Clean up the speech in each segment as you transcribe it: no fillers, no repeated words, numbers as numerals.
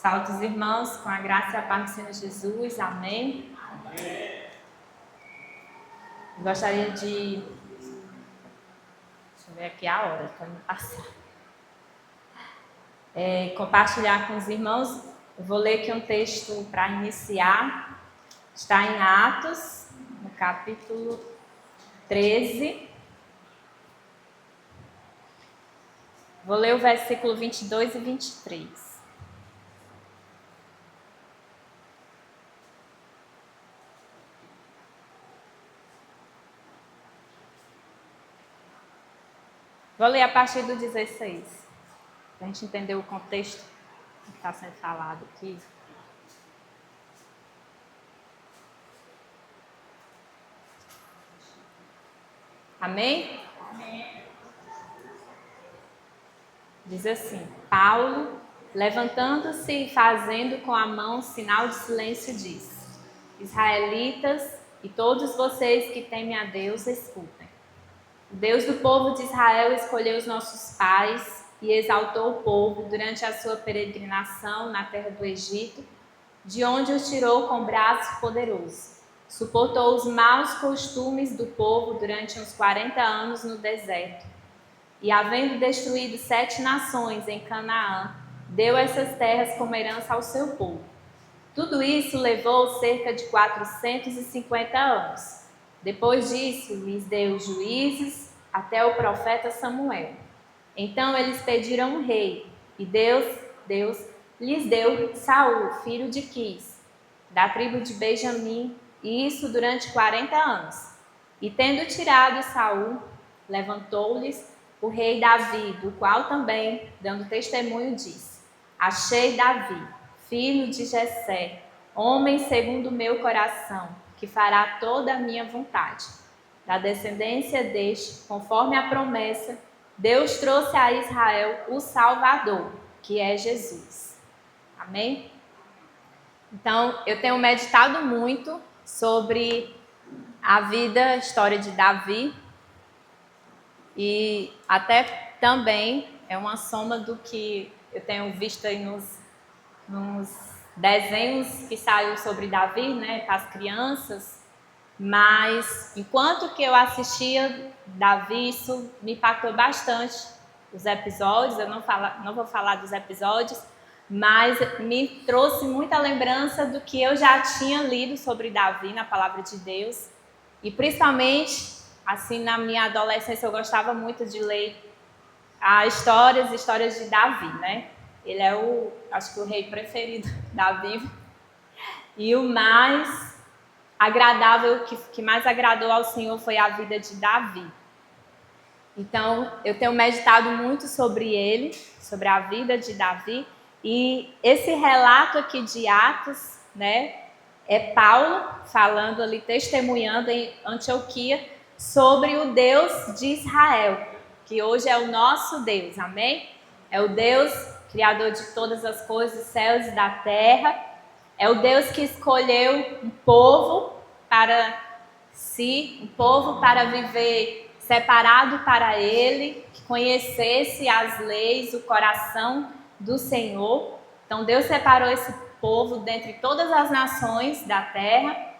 Saúde os irmãos, com a graça e a paz do Senhor Jesus. Amém. Gostaria de... Deixa eu ver aqui a hora para me passar. Compartilhar com os irmãos. Eu vou ler aqui um texto para iniciar. Está em Atos, no capítulo 13. Vou ler o versículo 22 e 23. Vou ler a partir do 16, para a gente entender o contexto que está sendo falado aqui. Amém? Amém. Diz assim: Paulo, levantando-se e fazendo com a mão sinal de silêncio, disse: Israelitas e todos vocês que temem a Deus, escutem. O Deus do povo de Israel escolheu os nossos pais e exaltou o povo durante a sua peregrinação na terra do Egito, de onde os tirou com braço poderoso. Suportou os maus costumes do povo durante uns 40 anos no deserto. E, havendo destruído 7 nações em Canaã, deu essas terras como herança ao seu povo. Tudo isso levou cerca de 450 anos. Depois disso, lhes deu juízes até o profeta Samuel. Então eles pediram um rei, e Deus lhes deu Saul, filho de Quis, da tribo de Benjamim, e isso durante 40 anos. E tendo tirado Saul, levantou-lhes o rei Davi, do qual também, dando testemunho, disse: Achei Davi, filho de Jessé, homem segundo o meu coração, que fará toda a minha vontade. Da descendência deste, conforme a promessa, Deus trouxe a Israel o Salvador, que é Jesus. Amém? Então, eu tenho meditado muito sobre a vida, a história de Davi, e até também é uma soma do que eu tenho visto aí nos desenhos que saiu sobre Davi, né, para as crianças. Mas enquanto que eu assistia Davi, isso me impactou bastante, os episódios. Eu não vou falar dos episódios, mas me trouxe muita lembrança do que eu já tinha lido sobre Davi na palavra de Deus. E principalmente, assim, na minha adolescência, eu gostava muito de ler histórias de Davi, né? Ele é acho que o rei preferido da Bíblia. E o mais agradável, que mais agradou ao Senhor, foi a vida de Davi. Então, eu tenho meditado muito sobre ele, sobre a vida de Davi. E esse relato aqui de Atos, né, é Paulo falando ali, testemunhando em Antioquia sobre o Deus de Israel, que hoje é o nosso Deus, amém? É o Deus criador de todas as coisas, dos céus e da terra. É o Deus que escolheu um povo para si, um povo para viver separado para Ele, que conhecesse as leis, o coração do Senhor. Então Deus separou esse povo dentre todas as nações da terra,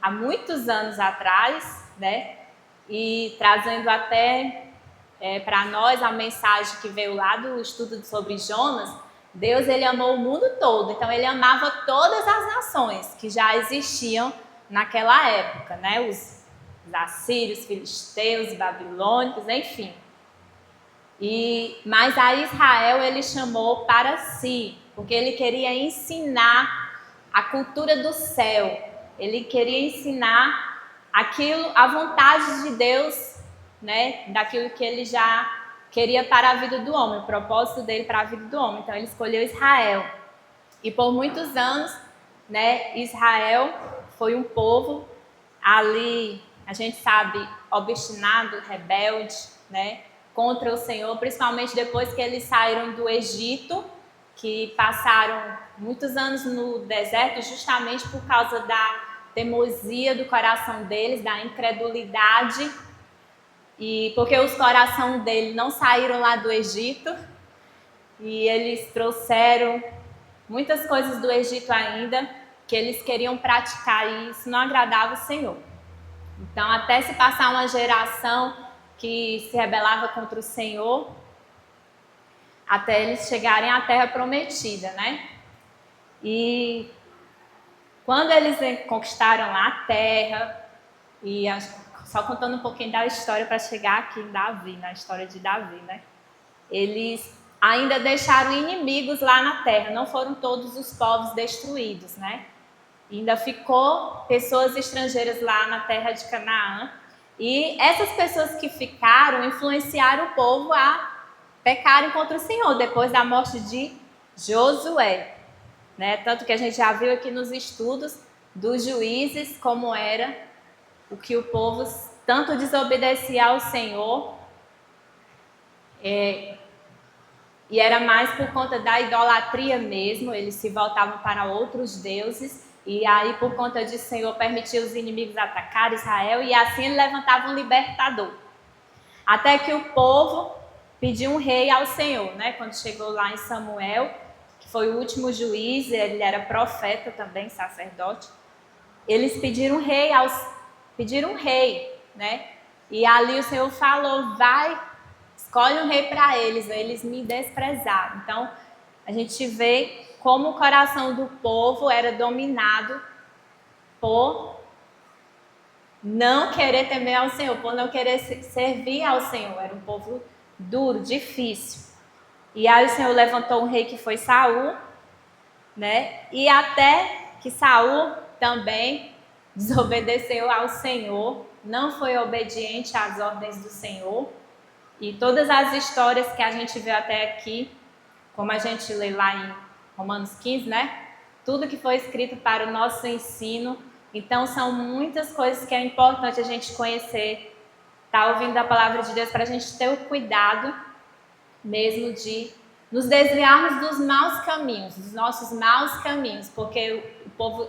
há muitos anos atrás, né? E trazendo até para nós a mensagem que veio lá do estudo sobre Jonas. Deus, ele amou o mundo todo, então ele amava todas as nações que já existiam naquela época, né? Os assírios, filisteus, babilônicos, enfim. Mas a Israel ele chamou para si, porque ele queria ensinar a cultura do céu. Ele queria ensinar a vontade de Deus, né? Daquilo que ele já queria para a vida do homem, o propósito dele para a vida do homem. Então ele escolheu Israel. E por muitos anos, né, Israel foi um povo ali, a gente sabe, obstinado, rebelde, né, contra o Senhor, principalmente depois que eles saíram do Egito, que passaram muitos anos no deserto justamente por causa da teimosia do coração deles, da incredulidade. E porque os corações dele não saíram lá do Egito, e eles trouxeram muitas coisas do Egito ainda que eles queriam praticar e isso não agradava o Senhor. Então, até se passar uma geração que se rebelava contra o Senhor, até eles chegarem à terra prometida, né? E quando eles conquistaram a terra, e só contando um pouquinho da história para chegar aqui em Davi, na história de Davi, né? Eles ainda deixaram inimigos lá na terra, não foram todos os povos destruídos, né? Ainda ficou pessoas estrangeiras lá na terra de Canaã. E essas pessoas que ficaram influenciaram o povo a pecarem contra o Senhor depois da morte de Josué, né? Tanto que a gente já viu aqui nos estudos dos juízes como era o que o povo tanto desobedecia ao Senhor, e era mais por conta da idolatria mesmo, eles se voltavam para outros deuses, e aí por conta disso o Senhor permitiu os inimigos atacar Israel, e assim ele levantava um libertador. Até que o povo pediu um rei ao Senhor, né? Quando chegou lá em Samuel, que foi o último juiz, ele era profeta também, sacerdote, eles pediram um rei, né? E ali o Senhor falou, escolhe um rei para eles me desprezaram. Então, a gente vê como o coração do povo era dominado por não querer temer ao Senhor, por não querer servir ao Senhor. Era um povo duro, difícil. E aí o Senhor levantou um rei que foi Saul, né? E até que Saul também desobedeceu ao Senhor, não foi obediente às ordens do Senhor. E todas as histórias que a gente vê até aqui, como a gente lê lá em Romanos 15, né? Tudo que foi escrito para o nosso ensino. Então, são muitas coisas que é importante a gente conhecer, tá ouvindo a palavra de Deus, para a gente ter o cuidado mesmo de nos desviarmos dos maus caminhos, dos nossos maus caminhos, porque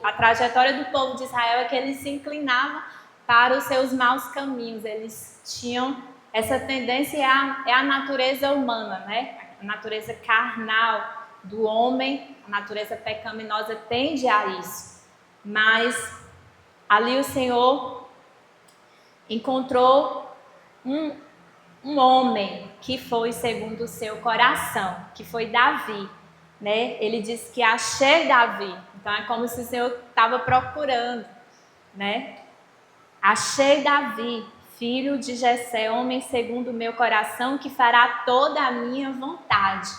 a trajetória do povo de Israel é que eles se inclinavam para os seus maus caminhos, eles tinham essa tendência, é a natureza humana, né? A natureza carnal do homem, a natureza pecaminosa tende a isso, mas ali o Senhor encontrou um homem que foi segundo o seu coração, que foi Davi, né? Ele disse que achei Davi, então é como se o Senhor estava procurando, né? Achei Davi, filho de Jessé, homem segundo o meu coração, que fará toda a minha vontade.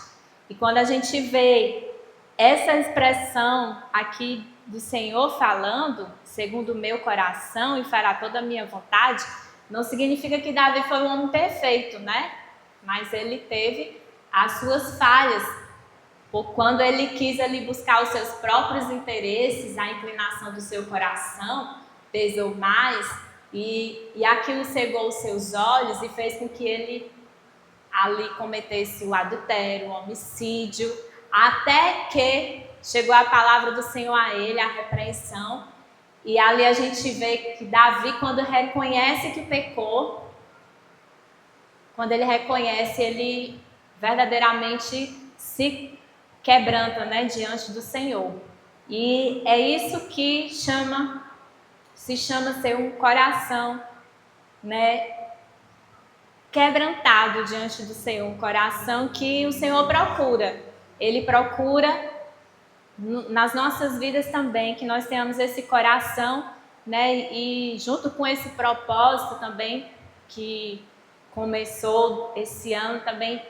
E quando a gente vê essa expressão aqui do Senhor falando, segundo o meu coração e fará toda a minha vontade, não significa que Davi foi um homem perfeito, né? Mas ele teve as suas falhas. Por quando ele quis ali buscar os seus próprios interesses, a inclinação do seu coração pesou mais e aquilo cegou os seus olhos e fez com que ele ali cometesse o adultério, o homicídio, até que chegou a palavra do Senhor a ele, a repreensão. E ali a gente vê que Davi, quando reconhece que pecou, quando ele reconhece, ele verdadeiramente se quebranta, né, diante do Senhor. E é isso que se chama ser um coração, né, quebrantado diante do Senhor, um coração que o Senhor procura. Ele procura nas nossas vidas também, que nós tenhamos esse coração, né? E junto com esse propósito também que começou esse ano também,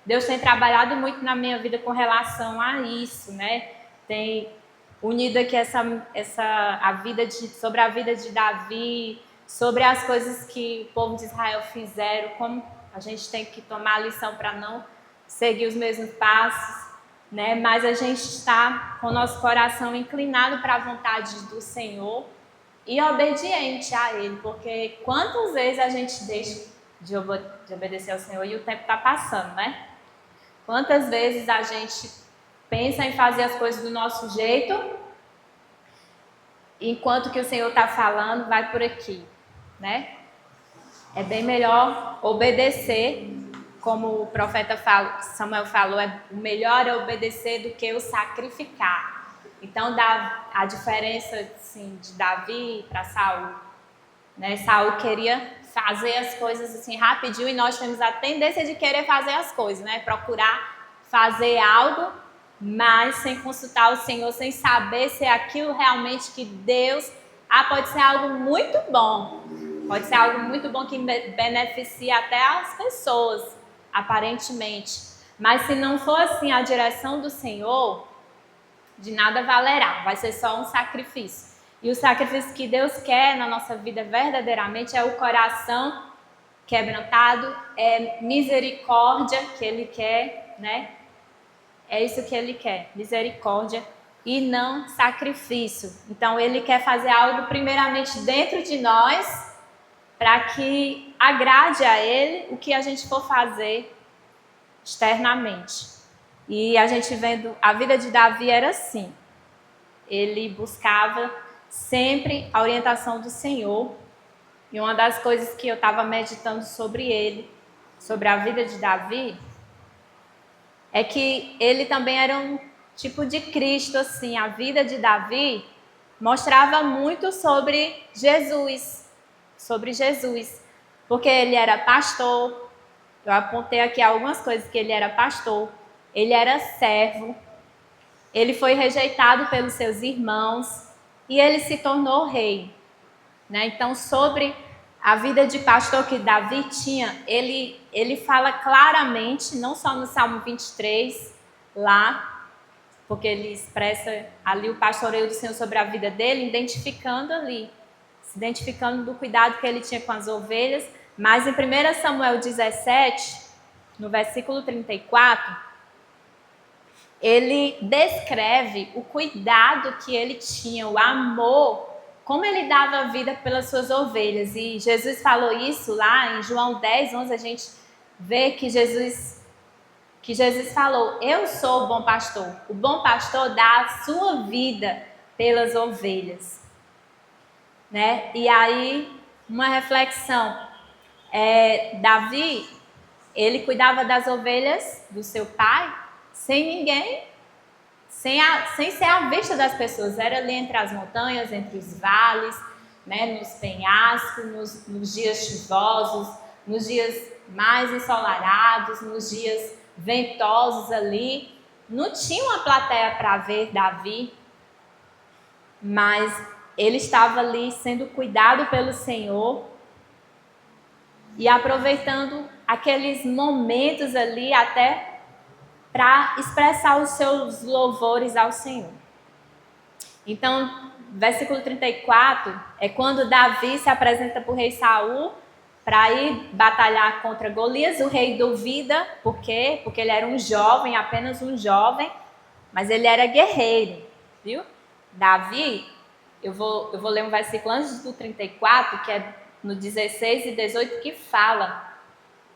Deus tem trabalhado muito na minha vida com relação a isso, né? Tem unido aqui sobre a vida de Davi, sobre as coisas que o povo de Israel fizeram, como a gente tem que tomar a lição para não seguir os mesmos passos, né? Mas a gente está com o nosso coração inclinado para a vontade do Senhor e obediente a Ele, porque quantas vezes a gente deixa de obedecer ao Senhor e o tempo está passando, né? Quantas vezes a gente pensa em fazer as coisas do nosso jeito, enquanto que o Senhor está falando, vai por aqui, né? É bem melhor obedecer como o profeta Samuel falou, o melhor é obedecer do que o sacrificar. Então, a diferença assim, de Davi para Saul, né? Saul queria fazer as coisas assim rapidinho e nós temos a tendência de querer fazer as coisas, né? Procurar fazer algo, mas sem consultar o Senhor, sem saber se é aquilo realmente que Deus... pode ser algo muito bom. Pode ser algo muito bom que beneficia até as pessoas, aparentemente. Mas se não for assim a direção do Senhor, de nada valerá. Vai ser só um sacrifício. E o sacrifício que Deus quer na nossa vida verdadeiramente é o coração quebrantado, é misericórdia que Ele quer, né? É isso que Ele quer, misericórdia e não sacrifício. Então, Ele quer fazer algo primeiramente dentro de nós, para que agrade a Ele o que a gente for fazer externamente. E a gente vendo, a vida de Davi era assim. Ele buscava sempre a orientação do Senhor. E uma das coisas que eu estava meditando sobre ele, sobre a vida de Davi, é que ele também era um tipo de Cristo, assim. A vida de Davi mostrava muito sobre Jesus, porque ele era pastor. Eu apontei aqui algumas coisas, que ele era pastor, ele era servo, ele foi rejeitado pelos seus irmãos e ele se tornou rei, né? Então, sobre a vida de pastor que Davi tinha, ele fala claramente, não só no Salmo 23, lá, porque ele expressa ali o pastoreio do Senhor sobre a vida dele, se identificando do cuidado que ele tinha com as ovelhas, mas em 1 Samuel 17, no versículo 34, ele descreve o cuidado que ele tinha, o amor, como ele dava vida pelas suas ovelhas. E Jesus falou isso lá em João 10, 11, a gente vê que Jesus falou: eu sou o bom pastor dá a sua vida pelas ovelhas. Né? E aí, uma reflexão, Davi, ele cuidava das ovelhas do seu pai, sem ninguém, sem ser à vista das pessoas. Era ali entre as montanhas, entre os vales, né, nos penhascos, nos dias chuvosos, nos dias mais ensolarados, nos dias ventosos ali. Não tinha uma plateia para ver Davi, mas ele estava ali sendo cuidado pelo Senhor e aproveitando aqueles momentos ali até para expressar os seus louvores ao Senhor. Então, versículo 34 é quando Davi se apresenta para o rei Saul para ir batalhar contra Golias. O rei duvida, por quê? Porque ele era um jovem, apenas um jovem, mas ele era guerreiro, viu? Davi, eu vou ler um versículo antes do 34, que é no 16 e 18, que fala: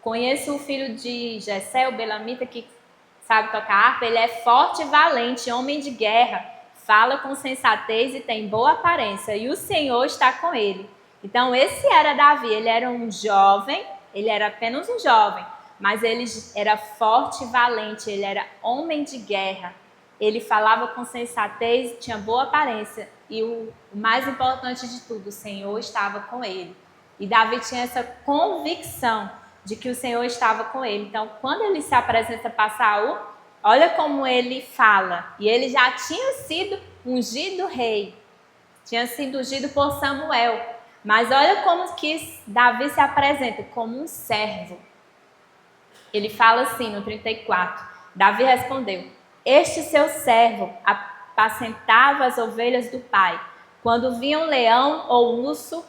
conheço o filho de Jessé, o Belamita, que sabe tocar harpa, ele é forte e valente, homem de guerra, fala com sensatez e tem boa aparência, e o Senhor está com ele. Então, esse era Davi, ele era um jovem, ele era apenas um jovem, mas ele era forte e valente, ele era homem de guerra, ele falava com sensatez, tinha boa aparência, e o mais importante de tudo, o Senhor estava com ele. E Davi tinha essa convicção de que o Senhor estava com ele. Então, quando ele se apresenta para Saul, olha como ele fala. E ele já tinha sido ungido rei. Tinha sido ungido por Samuel. Mas olha como que Davi se apresenta, como um servo. Ele fala assim no 34. Davi respondeu: este seu servo apacentava as ovelhas do pai. Quando via um leão ou urso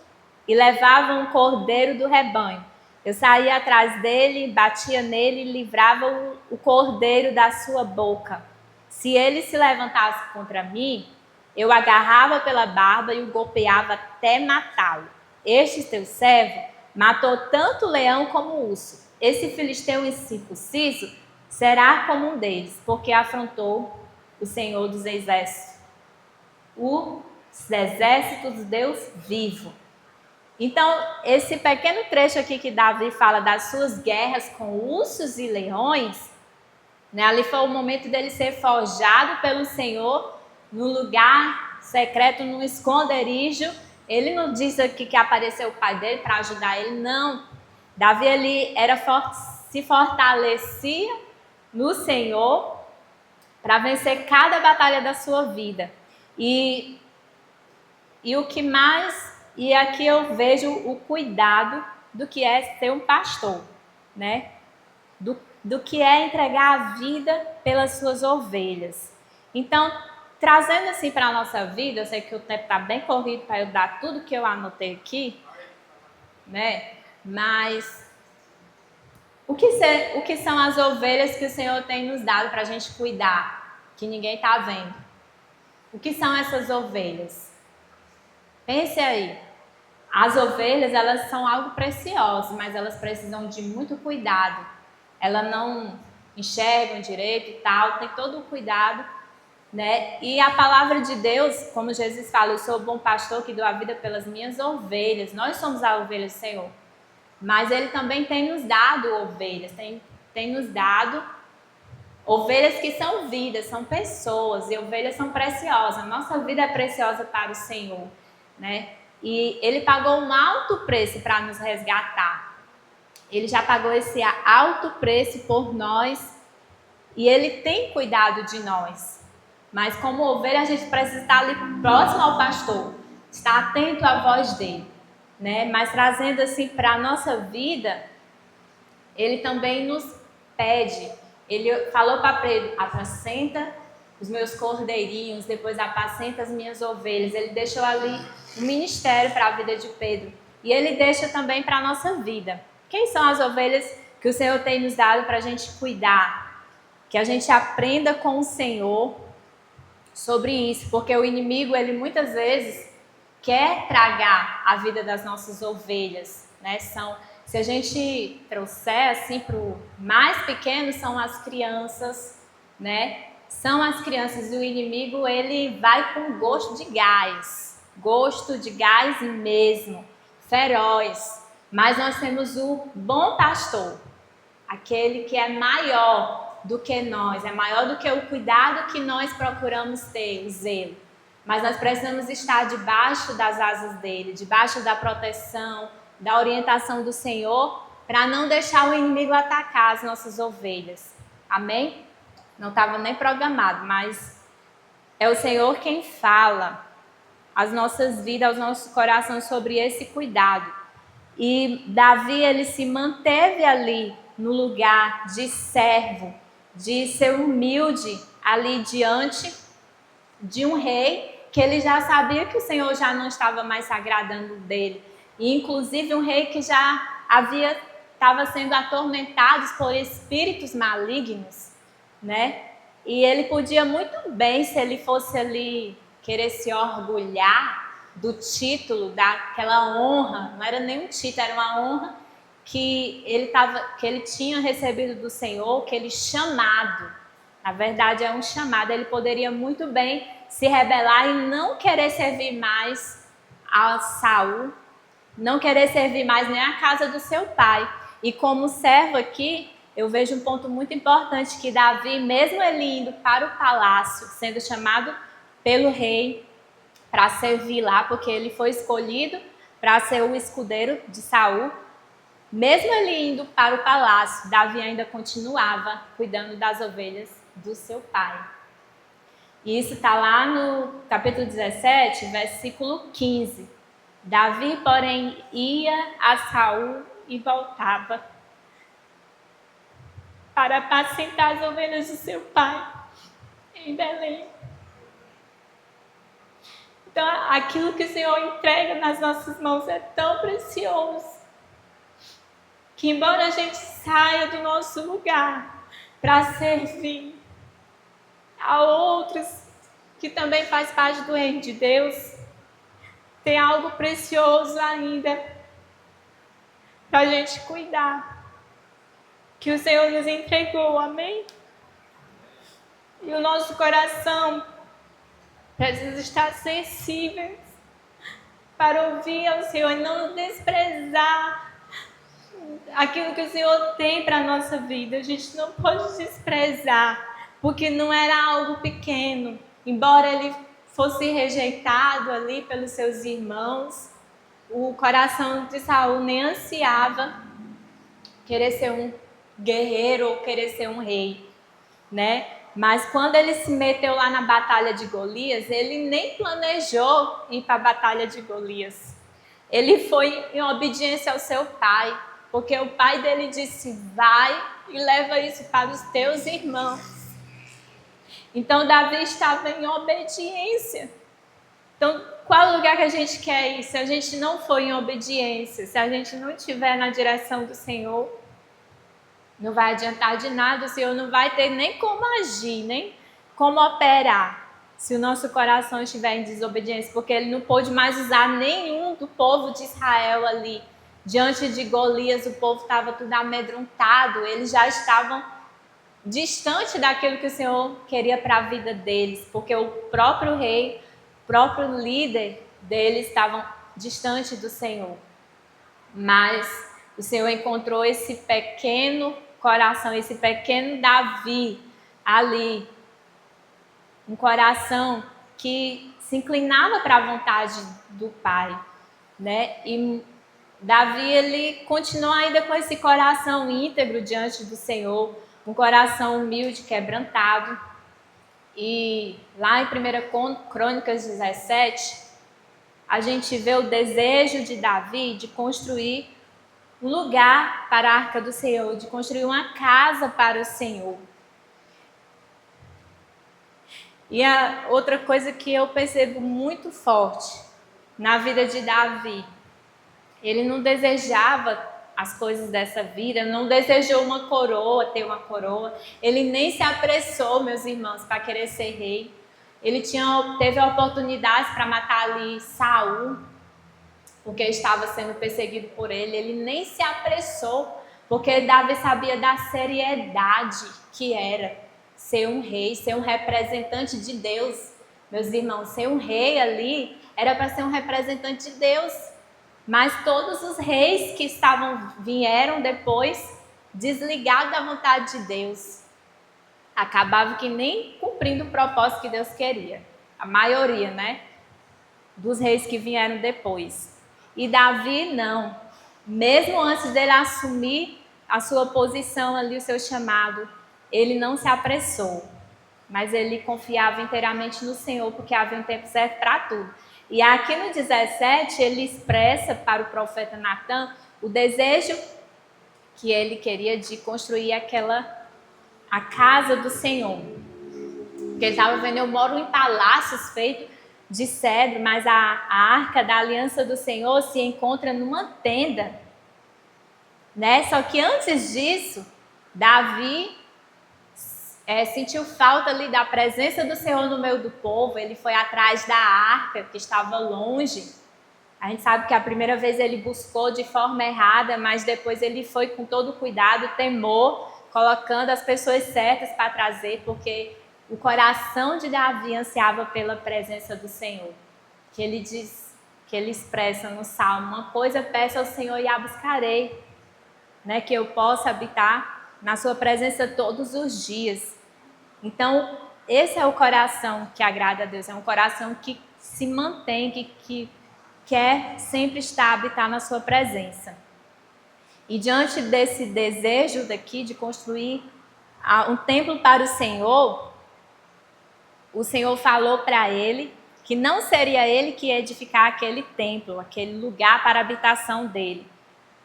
e levava um cordeiro do rebanho, eu saía atrás dele, batia nele e livrava o cordeiro da sua boca. Se ele se levantasse contra mim, eu agarrava pela barba e o golpeava até matá-lo. Este teu servo matou tanto o leão como o urso. Esse filisteu incircunciso será como um deles, porque afrontou o Senhor dos exércitos, os exércitos de Deus vivo. Então, esse pequeno trecho aqui que Davi fala das suas guerras com ursos e leões, né, ali foi o momento dele ser forjado pelo Senhor no lugar secreto, num esconderijo. Ele não diz aqui que apareceu o pai dele para ajudar ele, não. Davi ele se fortalecia no Senhor para vencer cada batalha da sua vida. E o que mais, e aqui eu vejo o cuidado do que é ser um pastor, né? Do que é entregar a vida pelas suas ovelhas. Então, trazendo assim para a nossa vida, eu sei que o tempo está bem corrido para eu dar tudo que eu anotei aqui, né? Mas o que são as ovelhas que o Senhor tem nos dado para a gente cuidar, que ninguém está vendo? O que são essas ovelhas? Pense aí. As ovelhas, elas são algo precioso, mas elas precisam de muito cuidado. Elas não enxergam direito e tal, tem todo o cuidado, né? E a palavra de Deus, como Jesus fala, eu sou o bom pastor que dou a vida pelas minhas ovelhas. Nós somos a ovelha do Senhor. Mas Ele também tem nos dado ovelhas, tem nos dado ovelhas que são vidas, são pessoas, e ovelhas são preciosas. Nossa vida é preciosa para o Senhor, né? E Ele pagou um alto preço para nos resgatar. Ele já pagou esse alto preço por nós e Ele tem cuidado de nós. Mas como ovelha, a gente precisa estar ali próximo ao pastor, estar atento à voz dele, né? Mas trazendo assim para a nossa vida, Ele também nos pede. Ele falou para Pedro: apacenta os meus cordeirinhos, depois apacenta as minhas ovelhas. Ele deixou ali um ministério para a vida de Pedro. E Ele deixa também para a nossa vida. Quem são as ovelhas que o Senhor tem nos dado para a gente cuidar? Que a gente aprenda com o Senhor sobre isso, porque o inimigo, ele muitas vezes quer tragar a vida das nossas ovelhas, né? Se a gente trouxer assim para o mais pequeno, são as crianças, né? São as crianças, e o inimigo, ele vai com gosto de gás mesmo, feroz. Mas nós temos o bom pastor, aquele que é maior do que nós, é maior do que o cuidado que nós procuramos ter, o zelo. Mas nós precisamos estar debaixo das asas dele, debaixo da proteção, da orientação do Senhor, para não deixar o inimigo atacar as nossas ovelhas. Amém? Não estava nem programado, mas é o Senhor quem fala às nossas vidas, aos nossos corações sobre esse cuidado. E Davi, ele se manteve ali no lugar de servo, de ser humilde ali diante de um rei que ele já sabia que o Senhor já não estava mais se agradando dele. E inclusive um rei que já estava sendo atormentado por espíritos malignos, né? E ele podia muito bem, se ele fosse ali querer se orgulhar do título, daquela honra, não era nem um título, era uma honra que ele tinha recebido do Senhor, aquele chamado. Na verdade é um chamado. Ele poderia muito bem se rebelar e não querer servir mais a Saul, não querer servir mais nem a casa do seu pai. E como servo aqui, eu vejo um ponto muito importante, que Davi, mesmo ele indo para o palácio, sendo chamado pelo rei para servir lá, porque ele foi escolhido para ser o escudeiro de Saul, mesmo ele indo para o palácio, Davi ainda continuava cuidando das ovelhas do seu pai. E isso está lá no capítulo 17, versículo 15. Davi, porém, ia a Saul e voltava para apacentar as ovelhas do seu pai em Belém. Então, aquilo que o Senhor entrega nas nossas mãos é tão precioso, que embora a gente saia do nosso lugar para servir a outros que também faz parte do reino de Deus, tem algo precioso ainda para a gente cuidar, que o Senhor nos entregou, amém? E o nosso coração precisa estar sensível para ouvir ao Senhor e não desprezar aquilo que o Senhor tem para a nossa vida. A gente não pode desprezar, porque não era algo pequeno. Embora ele fosse rejeitado ali pelos seus irmãos, o coração de Saul nem ansiava querer ser um guerreiro ou querer ser um rei, né? Mas quando ele se meteu lá na batalha de Golias, ele nem planejou ir para a batalha de Golias. Ele foi em obediência ao seu pai, porque o pai dele disse: vai e leva isso para os teus irmãos. Então Davi estava em obediência. Então, qual lugar que a gente quer ir? Se a gente não for em obediência, se a gente não estiver na direção do Senhor, não vai adiantar de nada, o Senhor não vai ter nem como agir, nem como operar, se o nosso coração estiver em desobediência, porque ele não pôde mais usar nenhum do povo de Israel ali. Diante de Golias, o povo estava tudo amedrontado, eles já estavam distante daquilo que o Senhor queria para a vida deles, porque o próprio rei, o próprio líder deles estavam distante do Senhor. Mas o Senhor encontrou esse pequeno coração, esse pequeno Davi ali, um coração que se inclinava para a vontade do Pai, né? E Davi, ele continuou ainda com esse coração íntegro diante do Senhor, um coração humilde, quebrantado. E lá em 1 Crônicas 17, a gente vê o desejo de Davi de construir um lugar para a Arca do Senhor, de construir uma casa para o Senhor. E a outra coisa que eu percebo muito forte na vida de Davi, ele não desejava as coisas dessa vida, não desejou uma coroa, ter uma coroa, ele nem se apressou, meus irmãos, para querer ser rei. Ele teve oportunidades para matar ali Saul, porque estava sendo perseguido por ele nem se apressou, porque Davi sabia da seriedade que era ser um rei, ser um representante de Deus. Meus irmãos, ser um rei ali era para ser um representante de Deus, mas todos os reis que vieram depois, desligados da vontade de Deus, acabavam que nem cumprindo o propósito que Deus queria. A maioria, né, dos reis que vieram depois. E Davi não, mesmo antes dele assumir a sua posição ali, o seu chamado, ele não se apressou, mas ele confiava inteiramente no Senhor, porque havia um tempo certo para tudo. E aqui no 17, ele expressa para o profeta Natan o desejo que ele queria de construir a casa do Senhor. Porque ele estava vendo, eu moro em palácios feitos de cedro, mas a arca da aliança do Senhor se encontra numa tenda, né? Só que antes disso, Davi sentiu falta ali da presença do Senhor no meio do povo. Ele foi atrás da arca que estava longe. A gente sabe que a primeira vez ele buscou de forma errada, mas depois ele foi com todo cuidado, temor, colocando as pessoas certas para trazer, porque o coração de Davi ansiava pela presença do Senhor. Que ele diz, que ele expressa no Salmo: uma coisa peço ao Senhor e a buscarei, né? Que eu possa habitar na sua presença todos os dias. Então, esse é o coração que agrada a Deus, é um coração que se mantém, que quer sempre habitar na sua presença. E diante desse desejo daqui de construir um templo para o Senhor falou para ele que não seria ele que ia edificar aquele templo, aquele lugar para a habitação dele.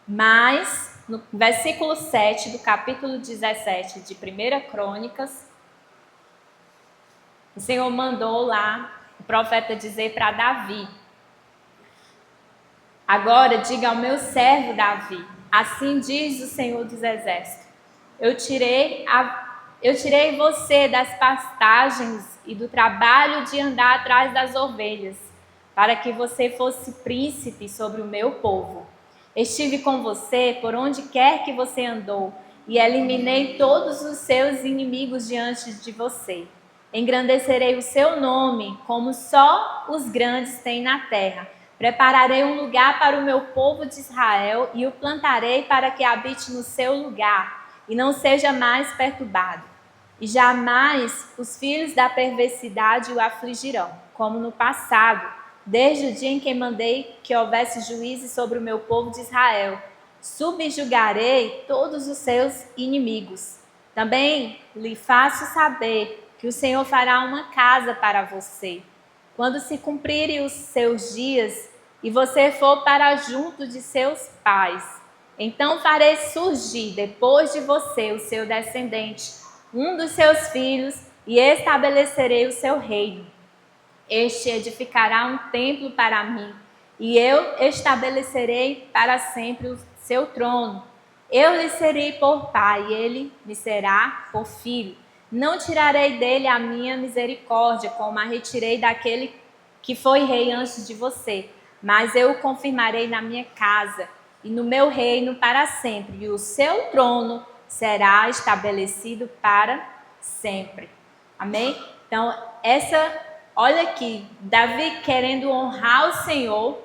Mas, no versículo 7 do capítulo 17 de 1 Crônicas, o Senhor mandou lá o profeta dizer para Davi: agora diga ao meu servo Davi, assim diz o Senhor dos Exércitos, eu tirei você das pastagens e do trabalho de andar atrás das ovelhas, para que você fosse príncipe sobre o meu povo. Estive com você por onde quer que você andou, e eliminei todos os seus inimigos diante de você. Engrandecerei o seu nome, como só os grandes têm na terra, Prepararei um lugar para o meu povo de Israel e o plantarei para que habite no seu lugar e não seja mais perturbado. E jamais os filhos da perversidade o afligirão, como no passado, desde o dia em que mandei que houvesse juízes sobre o meu povo de Israel. Subjugarei todos os seus inimigos. Também lhe faço saber que o Senhor fará uma casa para você. Quando se cumprirem os seus dias e você for para junto de seus pais, então farei surgir depois de você o seu descendente, um dos seus filhos, e estabelecerei o seu reino. Este edificará um templo para mim, e eu estabelecerei para sempre o seu trono. Eu lhe serei por pai, e ele me será por filho. Não tirarei dele a minha misericórdia, como a retirei daquele que foi rei antes de você, mas eu o confirmarei na minha casa e no meu reino para sempre, e o seu trono será estabelecido para sempre. Amém? Então, olha aqui, Davi querendo honrar o Senhor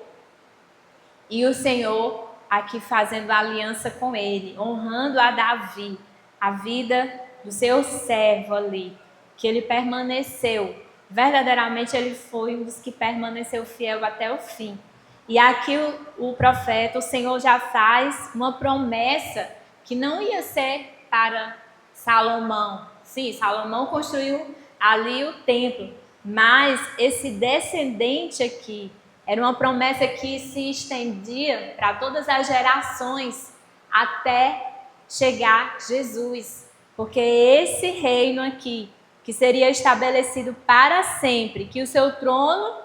e o Senhor aqui fazendo aliança com ele, honrando a Davi, a vida do seu servo ali, que ele permaneceu. Verdadeiramente ele foi um dos que permaneceu fiel até o fim. E aqui o profeta, o Senhor já faz uma promessa que não ia ser para Salomão. Sim, Salomão construiu ali o templo, mas esse descendente aqui era uma promessa que se estendia para todas as gerações até chegar Jesus. Porque esse reino aqui, que seria estabelecido para sempre, que o seu trono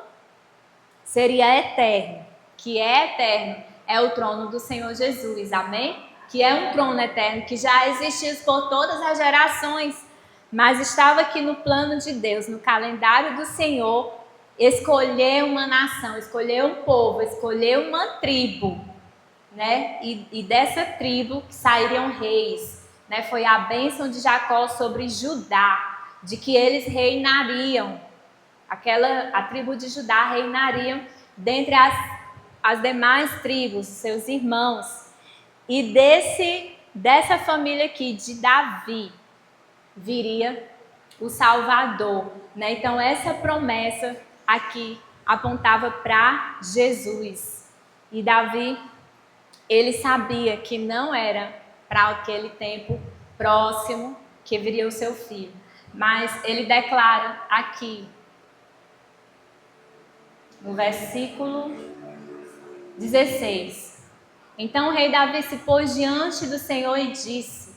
seria eterno, que é eterno, é o trono do Senhor Jesus, amém? Que é um trono eterno, que já existiu por todas as gerações, mas estava aqui no plano de Deus, no calendário do Senhor, escolher uma nação, escolher um povo, escolher uma tribo, né? E dessa tribo sairiam reis, né? Foi a bênção de Jacó sobre Judá, de que eles reinariam, a tribo de Judá reinaria dentre as demais tribos, seus irmãos. E dessa família aqui, de Davi, viria o Salvador, né? Então essa promessa aqui apontava para Jesus. E Davi, ele sabia que não era para aquele tempo próximo que viria o seu filho. Mas ele declara aqui, no versículo 16. Então o rei Davi se pôs diante do Senhor e disse: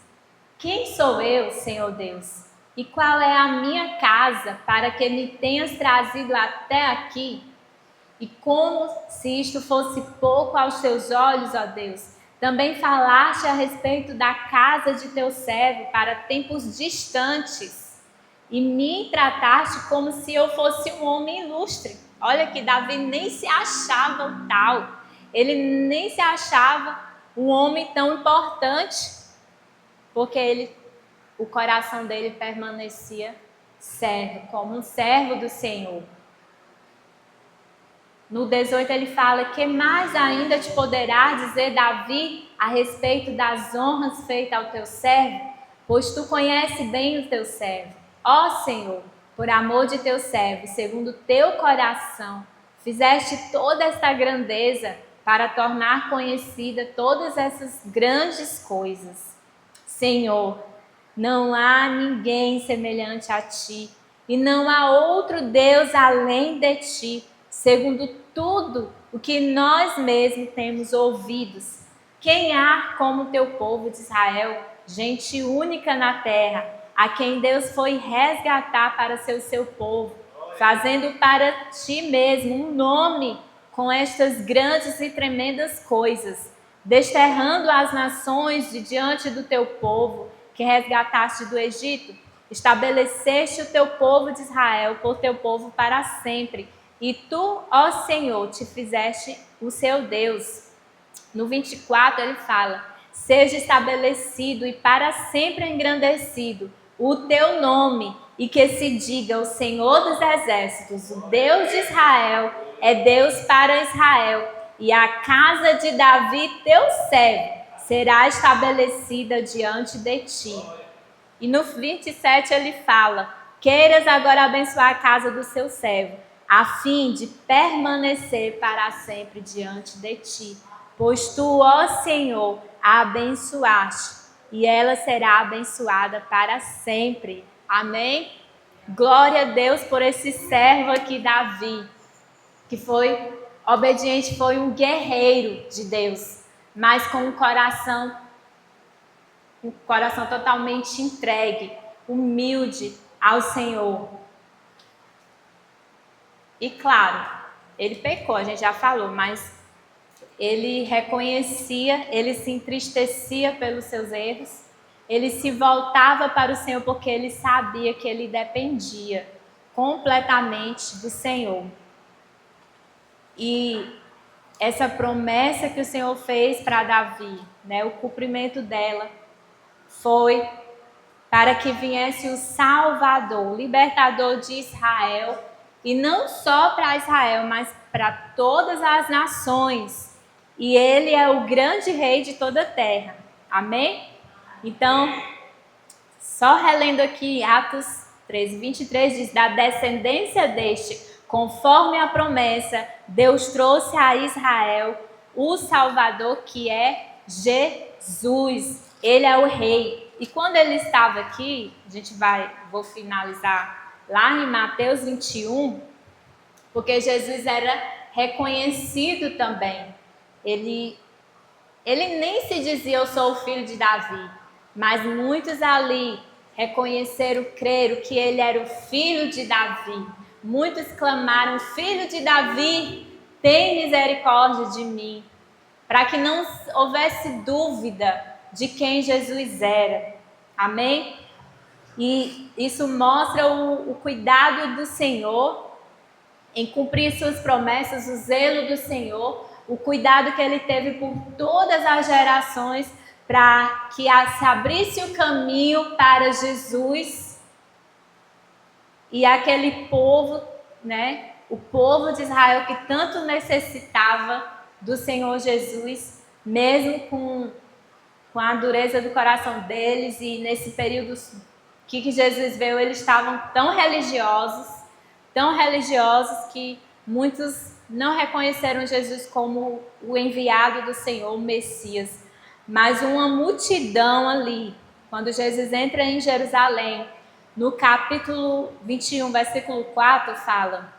Quem sou eu, Senhor Deus? E qual é a minha casa para que me tenhas trazido até aqui? E como se isto fosse pouco aos teus olhos, ó Deus, também falaste a respeito da casa de teu servo para tempos distantes, e me trataste como se eu fosse um homem ilustre. Olha que Davi nem se achava o tal, ele nem se achava um homem tão importante, porque o coração dele permanecia servo, como um servo do Senhor. No 18 ele fala: que mais ainda te poderá dizer, Davi, a respeito das honras feitas ao teu servo? Pois tu conheces bem o teu servo. Ó Senhor, por amor de teu servo, segundo teu coração, fizeste toda esta grandeza para tornar conhecida todas essas grandes coisas. Senhor, não há ninguém semelhante a ti, e não há outro Deus além de ti, segundo tudo o que nós mesmos temos ouvido. Quem há como o teu povo de Israel, gente única na terra, a quem Deus foi resgatar para ser o seu povo, fazendo para ti mesmo um nome com estas grandes e tremendas coisas, desterrando as nações de diante do teu povo, que resgataste do Egito, estabeleceste o teu povo de Israel por teu povo para sempre, e tu, ó Senhor, te fizeste o seu Deus. No 24 ele fala: seja estabelecido e para sempre engrandecido o teu nome, e que se diga: o Senhor dos exércitos, o Deus de Israel, é Deus para Israel, e a casa de Davi, teu servo, será estabelecida diante de ti. E no 27 ele fala: queiras agora abençoar a casa do seu servo, a fim de permanecer para sempre diante de ti. Pois tu, ó Senhor, a abençoaste, e ela será abençoada para sempre. Amém? Glória a Deus por esse servo aqui, Davi, que foi obediente, foi um guerreiro de Deus, mas com um coração totalmente entregue, humilde ao Senhor. E claro, ele pecou, a gente já falou, mas ele reconhecia, ele se entristecia pelos seus erros, ele se voltava para o Senhor porque ele sabia que ele dependia completamente do Senhor. E essa promessa que o Senhor fez para Davi, né, o cumprimento dela, foi para que viesse o Salvador, o libertador de Israel, e não só para Israel, mas para todas as nações. E ele é o grande rei de toda a terra. Amém? Então, só relendo aqui Atos 13, 23, diz: da descendência deste, conforme a promessa, Deus trouxe a Israel o Salvador, que é Jesus. Ele é o rei. E quando ele estava aqui, vou finalizar lá em Mateus 21, porque Jesus era reconhecido também. Ele nem se dizia: eu sou o filho de Davi, mas muitos ali reconheceram, creram que ele era o filho de Davi. Muitos clamaram: filho de Davi, tem misericórdia de mim, para que não houvesse dúvida de quem Jesus era. Amém? E isso mostra o cuidado do Senhor em cumprir suas promessas, o zelo do Senhor, o cuidado que ele teve por todas as gerações para que se abrisse o caminho para Jesus e aquele povo, né, o povo de Israel que tanto necessitava do Senhor Jesus, mesmo com a dureza do coração deles, e nesse período que Jesus veio, eles estavam tão religiosos que muitos não reconheceram Jesus como o enviado do Senhor, o Messias. Mas uma multidão ali, quando Jesus entra em Jerusalém, no capítulo 21, versículo 4, fala: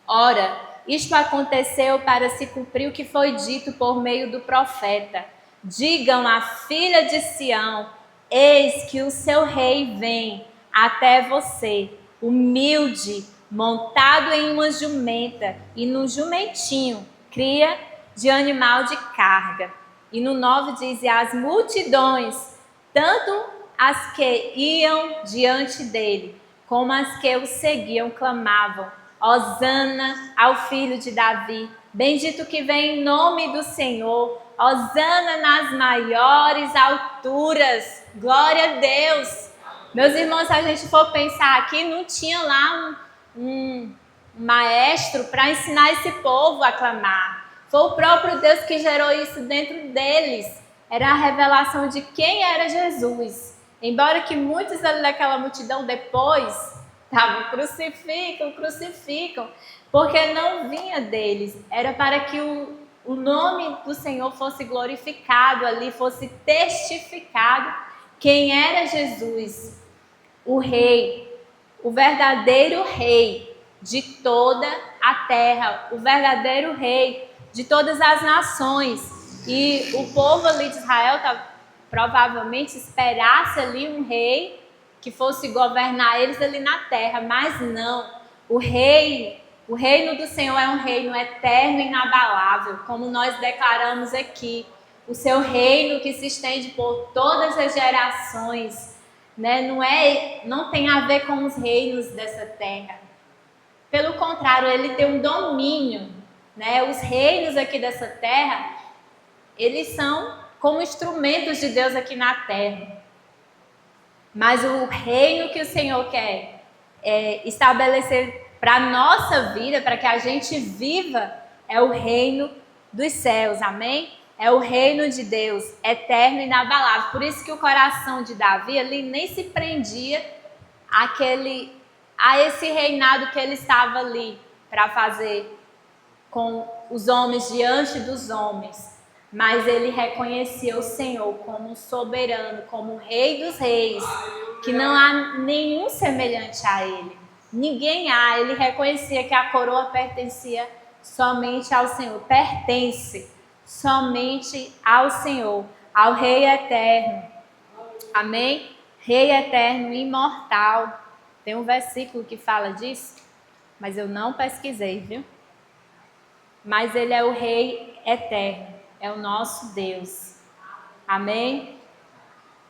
ora, isto aconteceu para se cumprir o que foi dito por meio do profeta. Digam à filha de Sião: eis que o seu rei vem até você, humilde, montado em uma jumenta e num jumentinho, cria de animal de carga. E no 9 diz: e as multidões, tanto as que iam diante dele, como as que o seguiam, clamavam: Hosana ao filho de Davi, bendito que vem em nome do Senhor, Hosana nas maiores alturas. Glória a Deus. Meus irmãos, se a gente for pensar aqui, não tinha lá um maestro para ensinar esse povo a clamar. Foi o próprio Deus que gerou isso dentro deles. Era a revelação de quem era Jesus. Embora que muitos ali daquela multidão depois estavam: crucificam, porque não vinha deles. Era para que o nome do Senhor fosse glorificado ali, fosse testificado quem era Jesus, o rei, o verdadeiro rei de toda a terra, o verdadeiro rei de todas as nações. E o povo ali de Israel provavelmente esperasse ali um rei que fosse governar eles ali na terra, mas não. O reino do Senhor é um reino eterno e inabalável, como nós declaramos aqui. O seu reino que se estende por todas as gerações, né? Não tem a ver com os reinos dessa terra. Pelo contrário, ele tem um domínio, né? Os reinos aqui dessa terra, eles são como instrumentos de Deus aqui na terra. Mas o reino que o Senhor quer estabelecer para a nossa vida, para que a gente viva, é o reino dos céus, amém? É o reino de Deus, eterno e inabalável. Por isso que o coração de Davi ali nem se prendia a esse reinado que ele estava ali para fazer com os homens diante dos homens. Mas ele reconhecia o Senhor como soberano, como o Rei dos Reis, que não há nenhum semelhante a ele. Ninguém há. Ele reconhecia que a coroa pertencia somente ao Senhor. Pertence somente ao Senhor, ao Rei eterno. Amém? Rei eterno, imortal. Tem um versículo que fala disso, mas eu não pesquisei, viu? Mas ele é o Rei eterno, é o nosso Deus. Amém?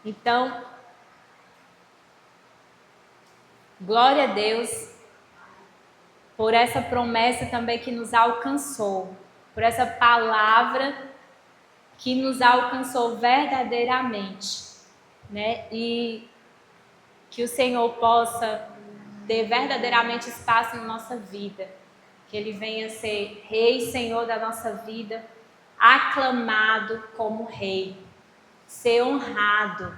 Então, glória a Deus por essa promessa também que nos alcançou, por essa palavra que nos alcançou verdadeiramente, né? E que o Senhor possa ter verdadeiramente espaço na nossa vida, que Ele venha ser Rei e Senhor da nossa vida, aclamado como Rei, ser honrado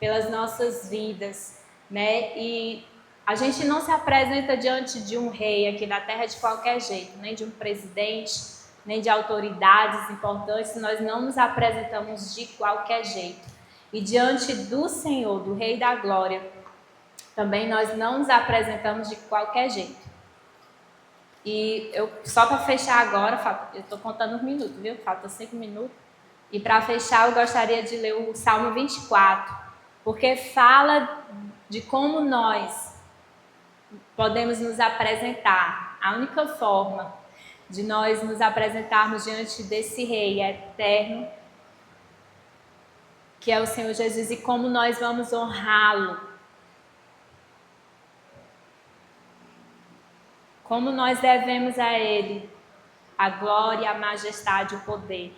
pelas nossas vidas, né? E a gente não se apresenta diante de um rei aqui na terra de qualquer jeito, nem de um presidente, nem de autoridades importantes, nós não nos apresentamos de qualquer jeito. E diante do Senhor, do Rei da Glória, também nós não nos apresentamos de qualquer jeito. E só para fechar agora, eu estou contando os minutos, viu? Faltam 5 minutos. E para fechar, eu gostaria de ler o Salmo 24, porque fala de como nós podemos nos apresentar. A única forma de nós nos apresentarmos diante desse Rei eterno, que é o Senhor Jesus, e como nós vamos honrá-lo. Como nós devemos a Ele a glória, a majestade, o poder.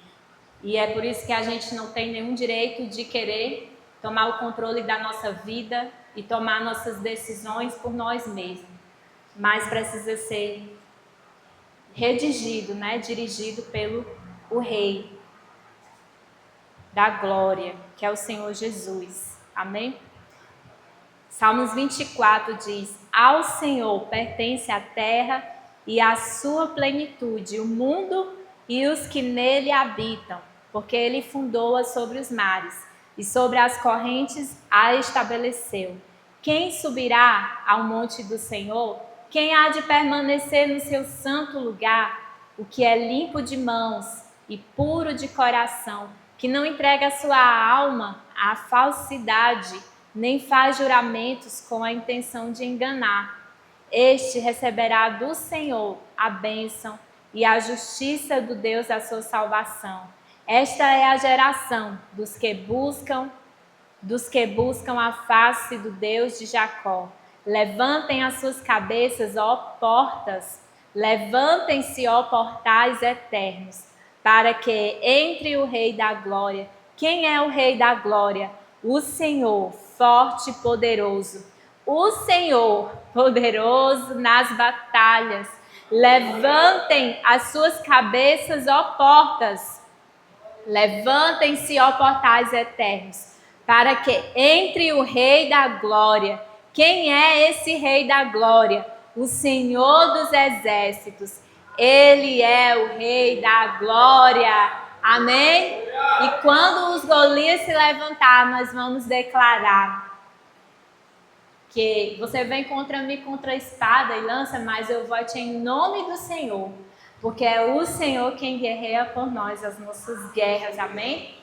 E é por isso que a gente não tem nenhum direito de querer tomar o controle da nossa vida e tomar nossas decisões por nós mesmos. Mas precisa ser redigido, né? Dirigido pelo o Rei da glória, que é o Senhor Jesus. Amém? Salmos 24 diz: ao Senhor pertence a terra e a sua plenitude, o mundo e os que nele habitam, porque ele fundou-a sobre os mares e sobre as correntes a estabeleceu. Quem subirá ao monte do Senhor? Quem há de permanecer no seu santo lugar? O que é limpo de mãos e puro de coração, que não entrega a sua alma à falsidade, nem faz juramentos com a intenção de enganar. Este receberá do Senhor a bênção e a justiça do Deus da sua salvação. Esta é a geração dos que buscam a face do Deus de Jacó. Levantem as suas cabeças, ó portas, levantem-se, ó portais eternos, para que entre o Rei da Glória. Quem é o Rei da Glória? O Senhor, forte e poderoso. O Senhor, poderoso nas batalhas. Levantem as suas cabeças, ó portas. Levantem-se, ó portais eternos, para que entre o Rei da Glória. Quem é esse Rei da Glória? O Senhor dos Exércitos. Ele é o Rei da Glória. Amém? E quando os Golias se levantar, nós vamos declarar que você vem contra mim contra a espada e lança, mas eu vou-te em nome do Senhor, porque é o Senhor quem guerreia por nós as nossas guerras, amém?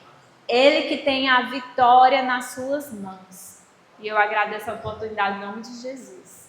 Ele que tem a vitória nas suas mãos. E eu agradeço a oportunidade em nome de Jesus.